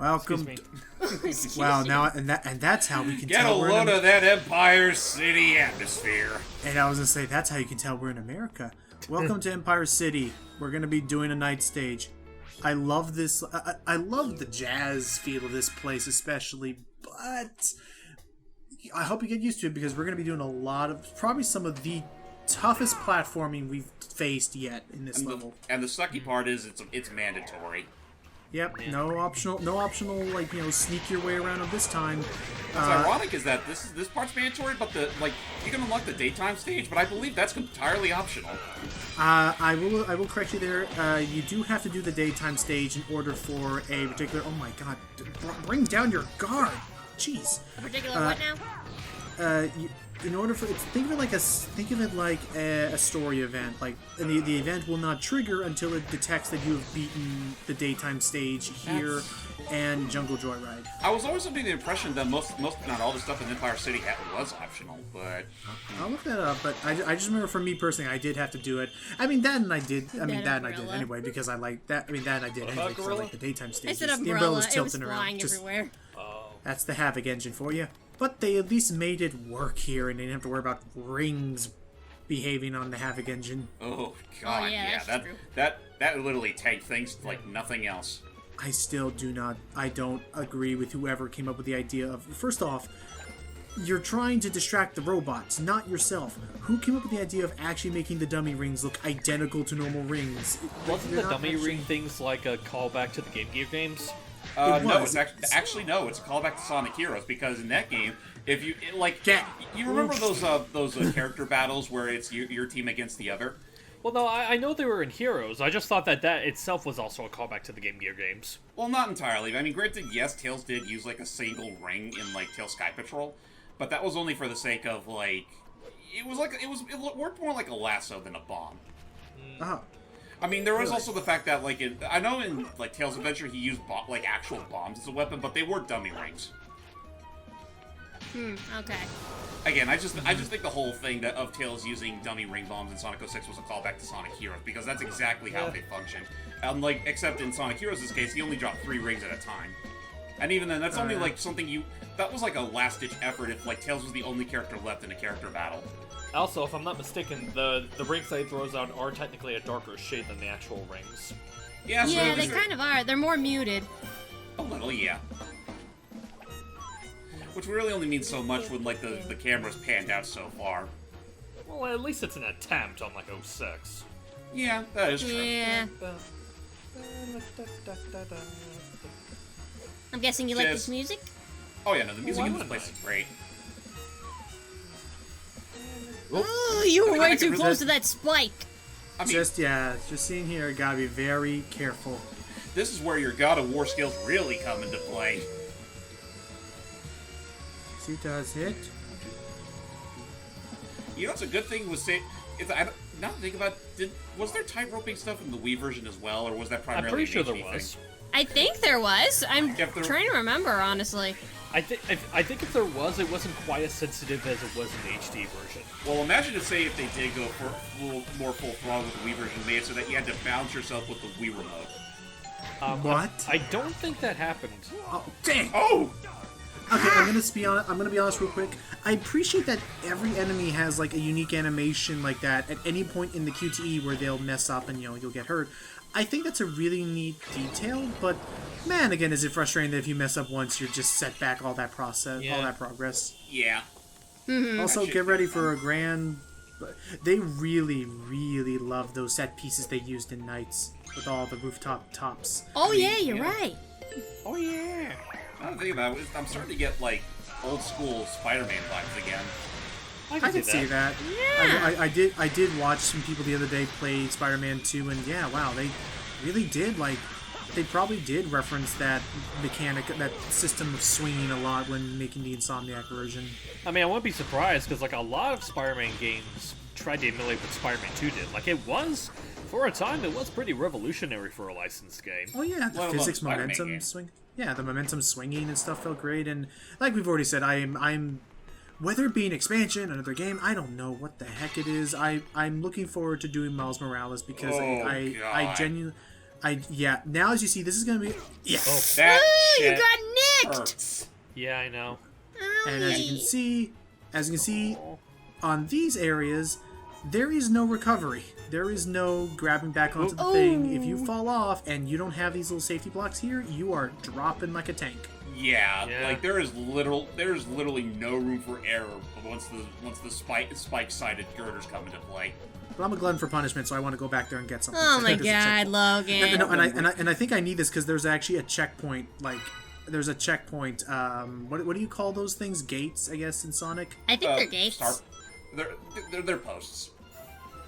Welcome. Wow, now and that's how we can Get tell a load of that Empire City atmosphere. And I was gonna say that's how you can tell we're in America. Welcome to Empire City. We're gonna be doing a night stage. I love this. I love the jazz feel of this place, especially. But I hope you get used to it because we're gonna be doing a lot of probably some of the toughest platforming we've faced yet in this level. And the sucky part is it's mandatory. Yep, no optional like sneak your way around of this time. What's ironic is that this part's mandatory, but you can unlock the daytime stage, but I believe that's entirely optional. I will correct you there. You do have to do the daytime stage in order for a particular. Oh my God! Bring down your guard. Jeez. A particular what now? In order for think of it like a story event. Like the event will not trigger until it detects that you have beaten the daytime stage here and Jungle Joyride. I was always under the impression that most not all the stuff in Empire City was optional, but I'll look that up. But I just remember for me personally, I did have to do it. I mean that and I did. I mean that and I did anyway because I like that. I mean that and I did anyway because I like the daytime stages. I said umbrella. The umbrella's It tilting was around. flying everywhere. That's the Havoc engine for you. But they at least made it work here, and they didn't have to worry about rings behaving on the Havoc engine. Oh God, that literally tanked things like nothing else. I don't agree with whoever came up with the idea of, first off, you're trying to distract the robots, not yourself. Who came up with the idea of actually making the dummy rings look identical to normal rings? Wasn't the dummy ring things like a callback to the Game Gear games? No, it's actually no. It's a callback to Sonic Heroes because in that game, if you you remember those character battles where it's your team against the other. Well, no, I know they were in Heroes. I just thought that itself was also a callback to the Game Gear games. Well, not entirely. I mean, granted, yes, Tails did use like a single ring in like Tails Sky Patrol, but that was only for the sake of like it worked more like a lasso than a bomb. I mean, there was also the fact that, like, I know in, like, Tails Adventure he used, like, actual bombs as a weapon, but they were dummy rings. Okay. Again, I just think the whole thing of Tails using dummy ring bombs in Sonic 06 was a callback to Sonic Heroes, because that's exactly how they function. Except in Sonic Heroes' case, he only dropped 3 rings at a time. And even then, that's only, like, something that was, like, a last-ditch effort if, like, Tails was the only character left in a character battle. Also, if I'm not mistaken, the rings that he throws out are technically a darker shade than the actual rings. Yeah, they kind of are. They're more muted. A little, yeah. Which really only means so much when, like, the camera's panned out so far. Well, at least it's an attempt on, like, 06. Yeah, that is true. Yeah. I'm guessing you like this music? Oh yeah, no, the music in this place is great. Ooh, you were way too close to that spike. I mean, just seeing here, gotta be very careful. This is where your God of War skills really come into play. See, does hit. You know, it's a good thing was say. Now to think about, was there tightroping stuff in the Wii version as well, or was that primarily? I'm pretty sure an there HD was. thing? I think there was. I'm trying to remember, honestly. I think if there was, it wasn't quite as sensitive as it was in the HD version. Well, imagine if they did go for more full throttle with the Wii version, made it so that you had to balance yourself with the Wii remote. What? I don't think that happened. Oh, dang! Oh! Okay, I'm gonna be honest real quick. I appreciate that every enemy has like a unique animation like that at any point in the QTE where they'll mess up and you'll get hurt. I think that's a really neat detail, but man, again, is it frustrating that if you mess up once, you're just set back all that process, all that progress. Yeah. Also, get ready for a grand. They really, really love those set pieces they used in Nights with all the rooftop tops. Oh yeah, you're right. Oh yeah. I'm thinking about it. I'm starting to get like old school Spider-Man vibes again. I can see that. Yeah. I did watch some people the other day play Spider-Man 2, and yeah, wow, they really did they probably did reference that mechanic, that system of swinging a lot when making the Insomniac version. I mean, I wouldn't be surprised because like a lot of Spider-Man games tried to emulate what Spider-Man 2 did. Like it was, for a time, it was pretty revolutionary for a licensed game. Oh yeah, the physics, momentum swing. Yeah, the momentum swinging and stuff felt great, and like we've already said, I'm whether it be an expansion, another game, I don't know what the heck it is. I'm looking forward to doing Miles Morales because I genuinely. Yeah. Now as you see, this is gonna be yes. That Ooh, you shit got nicked! hurts. Yeah, I know. And as you can see, on these areas, there is no recovery. There is no grabbing back onto the thing. If you fall off and you don't have these little safety blocks here, you are dropping like a tank. Yeah, like there's literally no room for error once the spike-sided girders come into play. But I'm a glutton for punishment, so I want to go back there and get something. Oh So my there's a god, checkpoint. Logan. No, and I think I need this because there's actually a checkpoint. Like, there's a checkpoint. What do you call those things? Gates, I guess, in Sonic. I think they're gates. They're posts.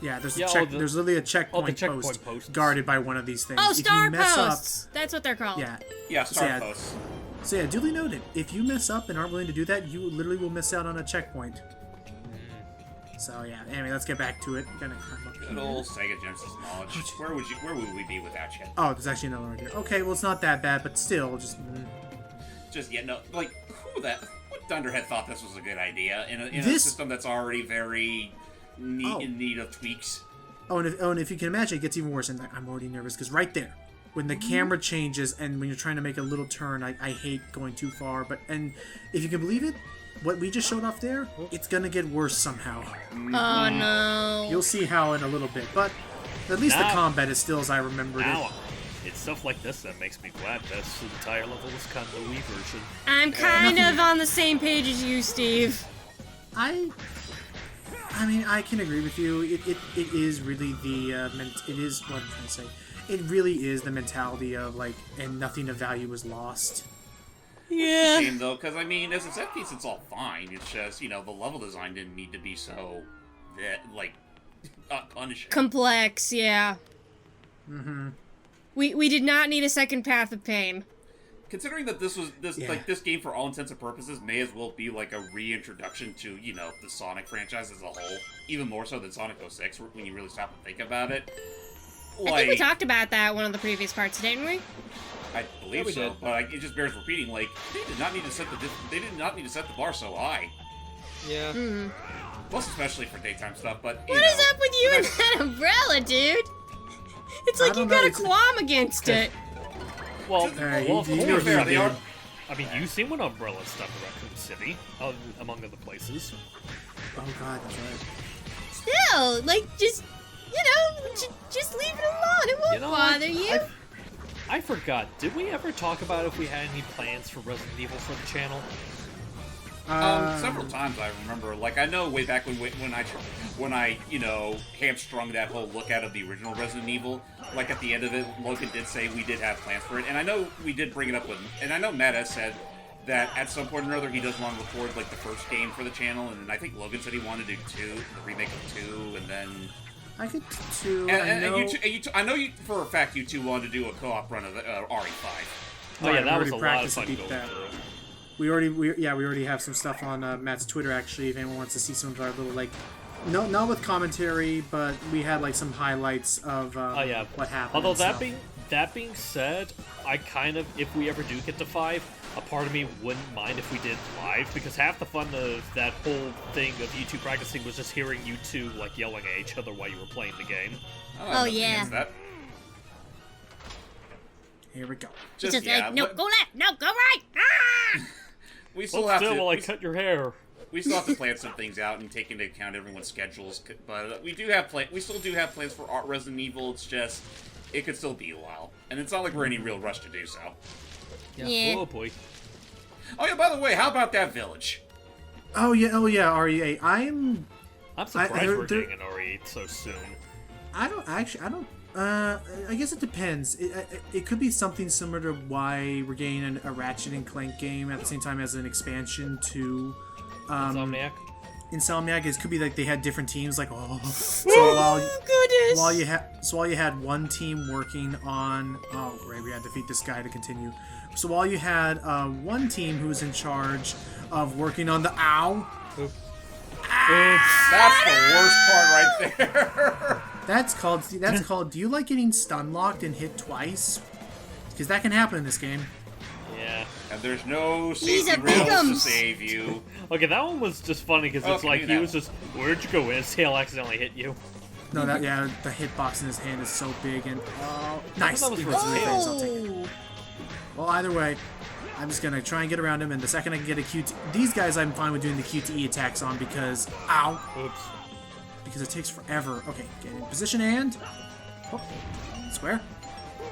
Yeah, there's Yeah, a check. There's literally a checkpoint, checkpoint posts guarded by one of these things. Oh, If star you mess posts! That's what they're called. Yeah, star yeah. posts. So yeah, duly noted. If you mess up and aren't willing to do that, you literally will miss out on a checkpoint. So yeah. Anyway, let's get back to it. We're gonna climb up Good here. old Sega Genesis knowledge. Where would we be without you? Oh, there's actually another one here. Okay, well it's not that bad, but still, just. What Dunderhead thought this was a good idea in a This- system that's already very in need of tweaks. And if you can imagine, it gets even worse. And I'm already nervous because right there, when the camera changes and when you're trying to make a little turn, I hate going too far. And if you can believe it, what we just showed off there, it's gonna get worse somehow. Oh no. You'll see how in a little bit, but at least the Now- combat is still as I remembered it. Now, it's stuff like this that makes me glad this entire level is kind of the Wii version. I'm kind of on the same page as you, Steve. I mean, I can agree with you. It is really the it is what I'm trying to say. It really is the mentality of like, and nothing of value was lost. Yeah. Shame though, because I mean, as a set piece, it's all fine. It's just the level design didn't need to be so punishing. Complex, yeah. Mm-hmm. We did not need a second path of pain. Considering that this game for all intents and purposes may as well be like a reintroduction to the Sonic franchise as a whole, even more so than Sonic 06 when you really stop and think about it. I think we talked about that one of the previous parts, didn't we? I believe we so, did. but it just bears repeating. Like they did not need to set the bar so high. Yeah. Mm-hmm. Plus, especially for daytime stuff. But What is up with you and that umbrella, dude? It's like you got a qualm against it. Well, you of know course, they I mean, are. I mean, you've seen when Umbrella stuff in Raccoon City, among other places. Oh god, that's right. Still, like, just leave it alone. It won't bother you. I forgot. Did we ever talk about if we had any plans for Resident Evil for the channel? Several times I remember. Like I know way back when I hamstrung that whole look out of the original Resident Evil. Like at the end of it, Logan did say we did have plans for it, and I know we did bring it up with. And I know Matt has said that at some point or another he does want to record like the first game for the channel, and then I think Logan said he wanted to do 2, the remake of 2, and then. I could too. I know you for a fact you two wanted to do a co-op run of RE5. Oh yeah, we that was already a lot of practiced fun to beat going that. through. We already have some stuff on Matt's Twitter actually. If anyone wants to see some of our little not with commentary, but we had like some highlights of what happened. Although and stuff. that being said, I kind of, if we ever do get to 5, a part of me wouldn't mind if we did live, because half the fun of that whole thing of you two practicing was just hearing you two like yelling at each other while you were playing the game. Oh, yeah. That. Here we go. It's just like, no, go left, no, go right. Ah! We still Hold have still to. while I cut your hair. We still have to plan some things out and take into account everyone's schedules. But we still do have plans for Resident Evil. It's just it could still be a while, and it's not like we're in any real rush to do so. Yeah. Oh boy. Oh yeah, by the way, how about that village? Oh yeah, RE8. I'm surprised we're there- getting an RE8 so soon. I guess it depends. It could be something similar to why we're getting a Ratchet and Clank game at the same time as an expansion to Insomniac? Insomniac. It could be like they had different teams. Like so Goodness. while you had one team working on great, we had to defeat this guy to continue. So while you had one team who was in charge of working on the That's the worst part right there. That's called. Do you like getting stun locked and hit twice? Because that can happen in this game. Yeah. And there's no These safety are rails to bigums. save you. Okay, that one was just funny because it's Okay, like he that was just, where'd you go? His tail accidentally hit you. No, the hitbox in his hand is so big and nice. that was It for was in the his face, I'll take it. Well, either way, I'm just gonna try and get around him, and the second I can get a QT, these guys I'm fine with doing the QTE attacks on because Oops. because it takes forever. Okay, get in position and square.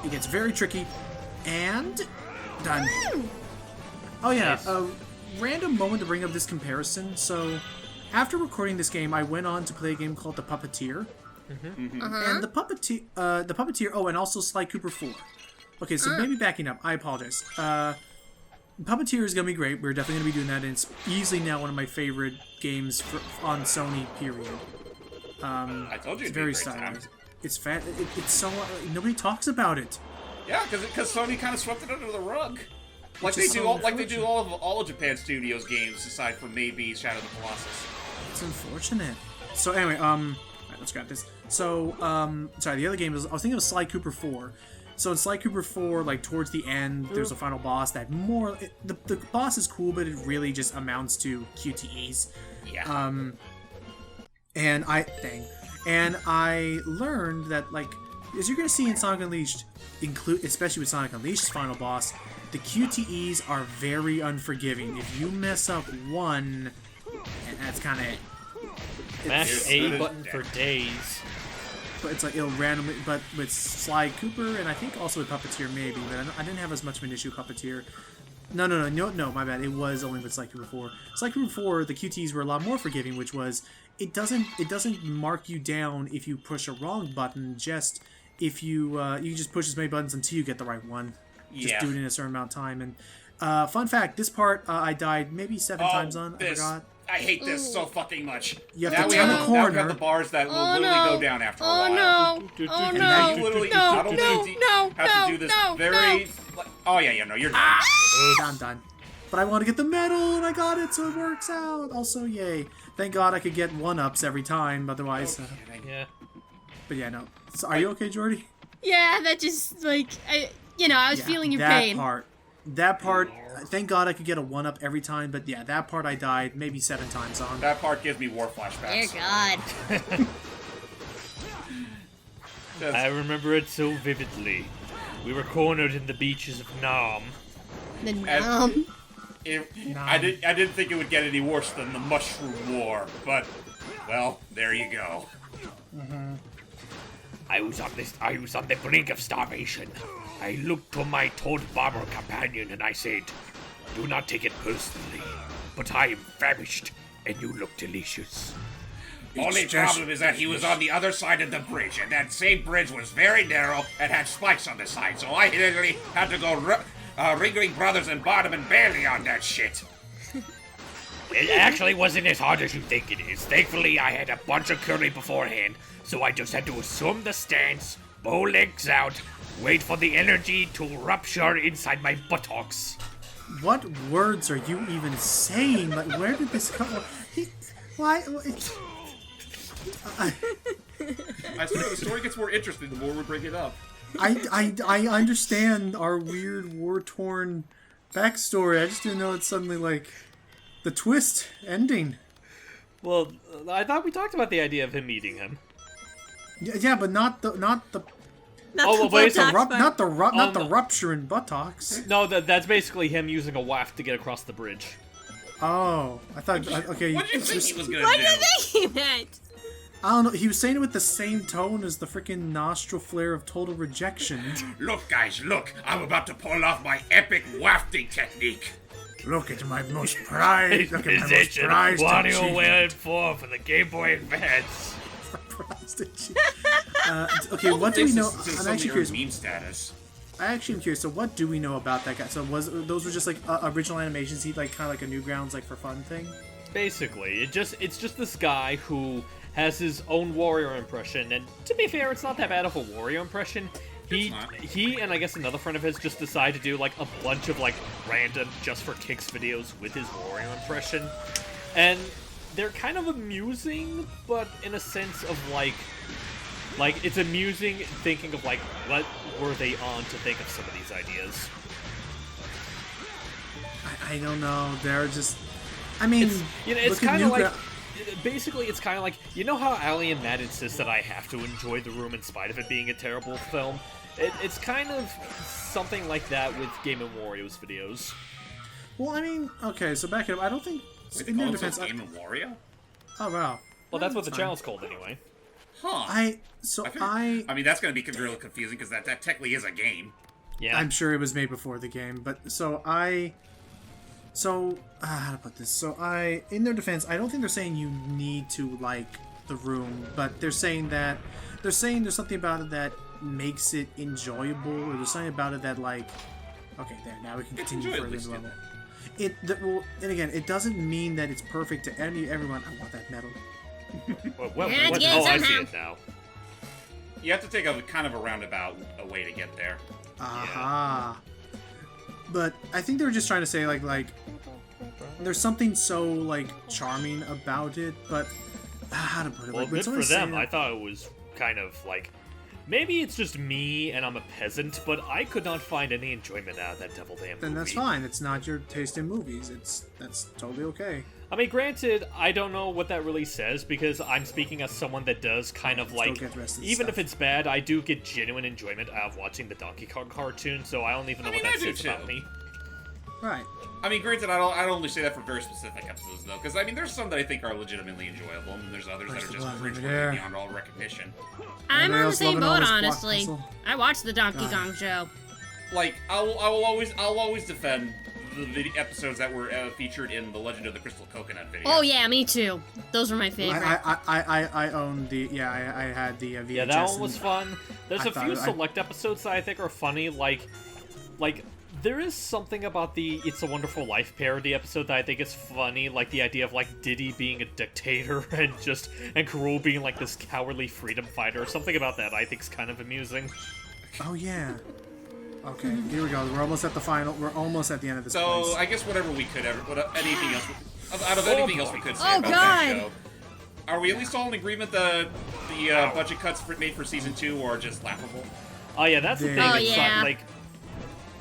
It gets very tricky and done. Oh yeah, Nice. a random moment to bring up this comparison. So, after recording this game, I went on to play a game called The Puppeteer. And the Puppeteer. Oh, and also Sly Cooper 4. Okay, so maybe backing up. I apologize. Puppeteer is gonna be great. We're definitely gonna be doing that, and it's easily now one of my favorite games on Sony. Period. I told you It's it'd be a very great time. stylized. It's it's so nobody talks about it. Yeah, because Sony kind of swept it under the rug. Like Which they is do, so all of Japan Studios games, aside from maybe Shadow of the Colossus. It's unfortunate. So anyway, alright, let's grab this. So, sorry, the other game I was thinking of Sly Cooper 4. So in Sly Cooper 4, like towards the end, there's a final boss that the boss is cool, but it really just amounts to QTEs. Yeah. And I learned that, like, as you're gonna see in Sonic Unleashed, especially with Sonic Unleashed's final boss, the QTEs are very unforgiving. If you mess up one, and that's kind of it. Mash A button for days. But it's like it'll randomly. But with Sly Cooper and I think also with Puppeteer maybe, but I didn't have as much of an issue with Puppeteer. No, my bad. It was only with Sly Cooper 4. Sly Cooper 4, the QTEs were a lot more forgiving, which was it doesn't mark you down if you push a wrong button. Just if you just push as many buttons until you get the right one. Just do it in a certain amount of time. And fun fact, this part I died maybe 7 times on. I forgot. I hate this so fucking much. You have Now to we turn have the now we corner. have the bars that will literally go down after a while. no! Oh And now you no! literally No! not only No! do you No! have to do this No! very. No! Like, oh yeah, no, you're done. I'm done. But I want to get the medal, and I got it, so it works out. Also, yay. Thank God I could get 1-ups every time, otherwise... Yeah. but yeah, no. So, are you okay, Jordy? Yeah, that just like I was feeling your that pain. That part, thank God I could get a 1-up every time, but yeah, that part I died maybe 7 times on. That part gives me war Dear flashbacks. God. I remember it so vividly. We were cornered in the beaches of Nam. The numb. I didn't think it would get any worse than the Mushroom War, but well, there you go. I was on the brink of starvation. I looked to my toad barber companion and I said, "Do not take it personally, but I am famished and you look delicious." Only problem is that he was on the other side of the bridge, and that same bridge was very narrow and had spikes on the side, so I literally had to go Ringling Brothers and Bottom and Bailey on that shit. It actually wasn't as hard as you think it is. Thankfully, I had a bunch of curry beforehand, so I just had to assume the stance, bow legs out, wait for the energy to rupture inside my buttocks. What words are you even saying? Like, where did this come from? Why? I swear the story gets more interesting the more we bring it up. I understand our weird war-torn backstory. I just didn't know it's suddenly like the twist ending. Well, I thought we talked about the idea of him meeting him. Yeah, but not the Not Oh, the well, but it's a buttocks, but- not the rupture in buttocks. No, that's basically him using a waft to get across the bridge. Oh, I thought okay. What did you think he was gonna What do? do you think he meant? I don't know. He was saying it with the same tone as the freaking nostril flare of total rejection. Look, guys, look! I'm about to pull off my epic wafting technique. Look at my most prized. Look at my most Position, prized what are you achievement. waiting for the Game Boy Advance? Prized achievement. Okay, what do we know? I'm actually curious. Meme status. I actually am curious. So, what do we know about that guy? So, those were just like original animations? He like kind of like a Newgrounds like for fun thing? Basically, it's just this guy who has his own warrior impression, and to be fair, it's not that bad of a warrior impression. He and I guess another friend of his just decided to do like a bunch of like random just for kicks videos with his warrior impression, and they're kind of amusing, but in a sense of like it's amusing thinking of like what were they on to think of some of these ideas. I don't know. They're just. I mean, It's look at kind of like Newgrounds. basically, it's kind of like, you know how Ali and Matt insist that I have to enjoy the room in spite of it being a terrible film? It's kind of something like that with Game & Wario's videos. Well, I mean, okay, so back it up. I don't think... Wait, in their they defense... call themselves Game & Wario? Oh, wow. Well, that's what the fine. channel's called anyway. Huh. I mean, that's going to be really confusing because that technically is a game. Yeah. I'm sure it was made before the game, but how to put this? So in their defense, I don't think they're saying you need to like the room, but they're saying there's something about it that makes it enjoyable, or there's something about it that like, okay, there, now we can continue further in the level. Well, and again, it doesn't mean that it's perfect to everyone. I want that medal. Well, Yeah, what? yeah, Oh, I see somehow. it now. You have to take a kind of a roundabout way to get there. Aha. But I think they were just trying to say like there's something so like charming about it, but how to put it? Well, like, good for always them. saying- I thought it was kind of like, maybe it's just me and I'm a peasant, but I could not find any enjoyment out of that Devil Damn movie. Then that's fine. It's not your taste in movies. That's totally okay. I mean, granted, I don't know what that really says because I'm speaking as someone that does kind of like, get the rest of the even stuff. if it's bad, I do get genuine enjoyment out of watching the Donkey Kong cartoon, so I don't even know I mean, what I that do says about too. me. Right. I mean, granted, I don't only say that for very specific episodes, though, because, I mean, there's some that I think are legitimately enjoyable, and there's others that are just cringeworthy beyond all recognition. I'm Anybody on the else same loving all boat, this block honestly. missile? I watched the Donkey Kong show. Like, I'll always defend the episodes that were featured in the Legend of the Crystal Coconut video. Oh yeah, me too. Those were my favorite. I own the I had the VHS. Yeah, that one was and- fun. There's I a few thought- select episodes that I think are funny, like there is something about the It's a Wonderful Life parody episode that I think is funny, like the idea of like Diddy being a dictator and Karol being like this cowardly freedom fighter. Something about that I think is kind of amusing. Oh yeah. Okay, here we go. We're almost at the final. We're almost at the end of this So, place. I guess whatever we could ever, anything else, out of anything else we could say Oh, about God. that show, are we at least all in agreement the budget cuts made for season 2 are just laughable? Oh yeah, that's the thing. Oh, It's yeah. like,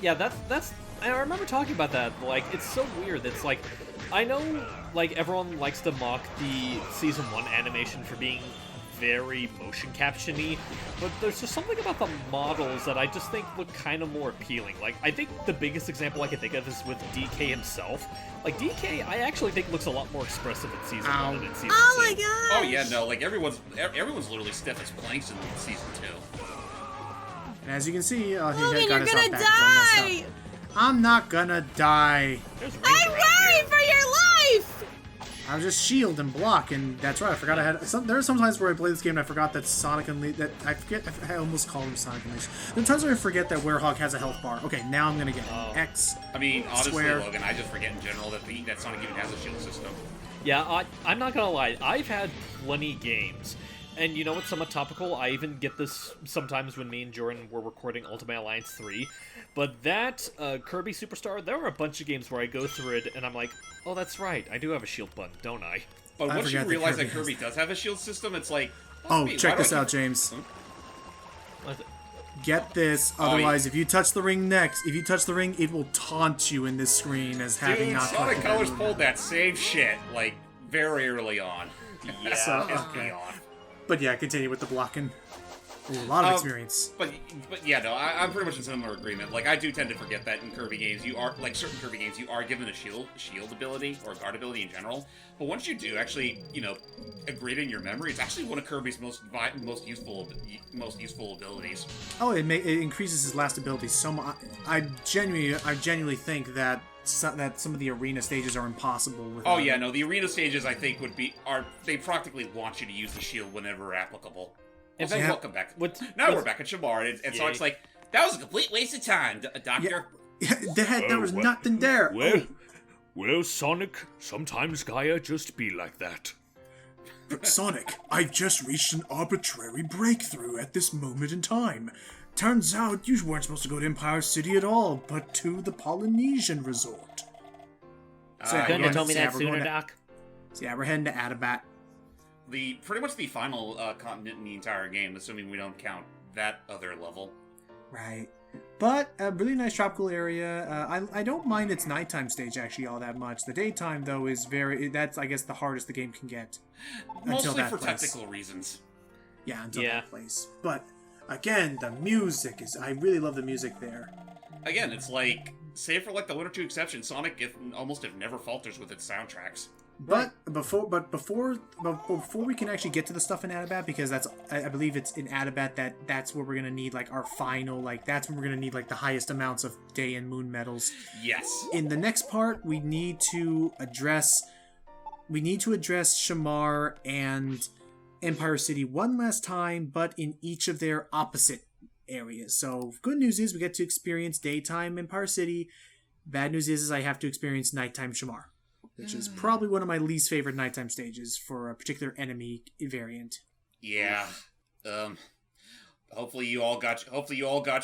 yeah, that's. I remember talking about that. Like, it's so weird. It's like, I know, like everyone likes to mock the season 1 animation for being very motion caption-y, but there's just something about the models that I just think look kind of more appealing. Like, I think the biggest example I can think of is with DK himself. Like, DK, I actually think looks a lot more expressive in season 1 than in season 2. Oh my god! Oh yeah, no, like everyone's literally stiff as planks in season 2. And as you can see, he Logan, got you're his gonna back 'cause I messed die! up. I'm not gonna die. There's rings I'm around worried here. for your life! I was just shield and block, and that's right. I forgot I had. There are some times where I play this game and I forgot that Sonic and I almost called him Sonic and Leash. There are times where I forget that Werehog has a health bar. Okay, now I'm gonna get X. I mean, honestly, Square. Logan, I just forget in general that Sonic even has a shield system. Yeah, I'm not gonna lie. I've had plenty games. And you know what's somewhat topical? I even get this sometimes when me and Jordan were recording Ultimate Alliance 3. But that Kirby Superstar, there were a bunch of games where I go through it and I'm like, oh, that's right. I do have a shield button, don't I? But I once you forgot that realize Kirby that Kirby does have a shield system, it's like, Oh, wait, check why do this I out, keep- James. What the- Get this. Oh, Otherwise, if you touch the ring next, it will taunt you in this screen as having Dude, not. Sonic collected Colors that pulled that same shit, like, very early on. Yeah, So, pissed okay. me off. But yeah, continue with the blocking. Ooh, a lot of experience. But yeah, no, I'm pretty much in similar agreement. Like, I do tend to forget that in Kirby games, you are, like, certain Kirby games, you are given a shield ability, or guard ability in general. But once you do actually, upgrade it in your memory, it's actually one of Kirby's most useful abilities. Oh, it increases his last ability so much. I genuinely think that some of the arena stages are impossible without Oh yeah, no, the arena stages I think they practically want you to use the shield whenever applicable. In Also, fact, welcome back. Now We're back at Shamar, and Yay. Sonic's like, that was a complete waste of time, Doctor. there was nothing there. Well, Oh, well, Sonic, sometimes Gaia just be like that. Sonic, I've just reached an arbitrary breakthrough at this moment in time. Turns out you weren't supposed to go to Empire City at all, but to the Polynesian resort. So, Couldn't have told me that we're sooner, going to- Doc. So yeah, we're heading to Adabat. Pretty much the final continent in the entire game, assuming we don't count that other level. Right. But a really nice tropical area. I don't mind its nighttime stage actually all that much. The daytime though is that's I guess the hardest the game can get. Mostly for technical reasons. Yeah, until that place. But again, the music is. I really love the music there. Again, it's like, save for like the one or two exceptions, Sonic almost never falters with its soundtracks. But before we can actually get to the stuff in Adabat, because I believe it's in Adabat that's where we're gonna need like our final, like that's when we're gonna need like the highest amounts of day and moon medals. Yes. In the next part, we need to address Shamar and Empire City one last time, but in each of their opposite areas. So good news is we get to experience daytime Empire City. Bad news is I have to experience nighttime Shamar, which is probably one of my least favorite nighttime stages for a particular enemy variant. Yeah. Hopefully you all got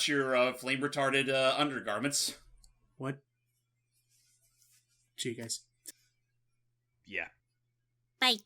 your flame retarded undergarments. What? See you guys. Yeah. Bye.